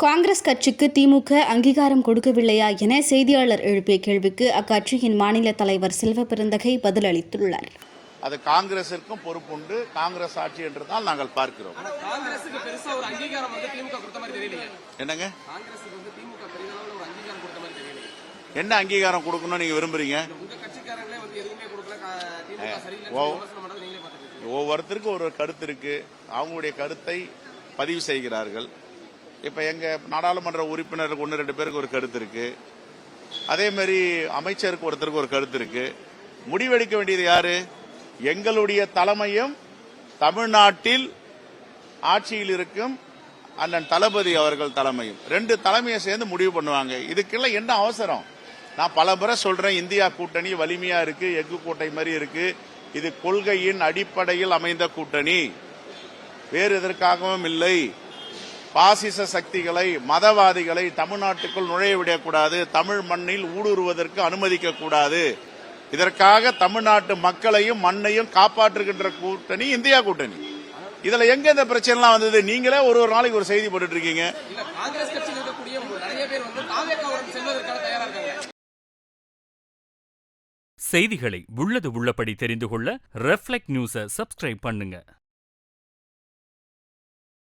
காங்கிரஸ் கட்சிக்கு திமுக அங்கீகாரம் கொடுக்கவில்லையா என செய்தியாளர் எழுப்பிய கேள்விக்கு அக்கட்சியின் மாநில தலைவர் செல்வ பெருந்தகை பதிலளித்துள்ளார். அது காங்கிரசிற்கும் பொறுப்புண்டு. காங்கிரஸ் ஆட்சி என்றுதான் நாங்கள் பார்க்கிறோம். என்னங்க என்ன அங்கீகாரம் கொடுக்கணும் நீங்க விரும்புறீங்க? ஒவ்வொருத்தருக்கும் ஒரு கருத்து இருக்கு. அவங்களுடைய கருத்தை பதிவு செய்கிறார்கள். இப்ப எங்க நாடாளுமன்ற உறுப்பினருக்கு 1-2 பேருக்கு ஒரு கருத்து இருக்கு. அதே மாதிரி அமைச்சருக்கு ஒருத்தருக்கு ஒரு கருத்து இருக்கு. முடிவெடுக்க வேண்டியது யாரு? எங்களுடைய தலைமையும் தமிழ்நாட்டில் ஆட்சியில் இருக்கும் அண்ணன் தளபதி அவர்கள் தலைமையும் 2 தலைமையை சேர்ந்து முடிவு பண்ணுவாங்க. இதுக்கெல்லாம் என்ன அவசரம்? நான் பல முறை சொல்றேன், இந்தியா கூட்டணி வலிமையா இருக்கு, எஃகு கோட்டை மாதிரி இருக்கு. இது கொள்கையின் அடிப்படையில் அமைந்த கூட்டணி, வேறு எதற்காகவும் இல்லை. பாசிச சக்திகளை, மதவாதிகளை தமிழ்நாட்டுக்குள் நுழைய விடக்கூடாது, தமிழ் மண்ணில் ஊடுருவதற்கு அனுமதிக்க கூடாது. இதற்காக தமிழ்நாட்டு மக்களையும் மண்ணையும் காப்பாற்றுகின்ற கூட்டணி இந்தியா கூட்டணி. இதுல எங்க இந்த பிரச்சனை வந்தது? நீங்களே ஒரு நாளைக்கு ஒரு செய்தி போட்டுட்டு இருக்கீங்க. செய்திகளை உள்ளது உள்ளபடி தெரிந்து கொள்ள ரெஃப்ளெக்ட் நியூஸை சப்ஸ்கிரைப் பண்ணுங்க.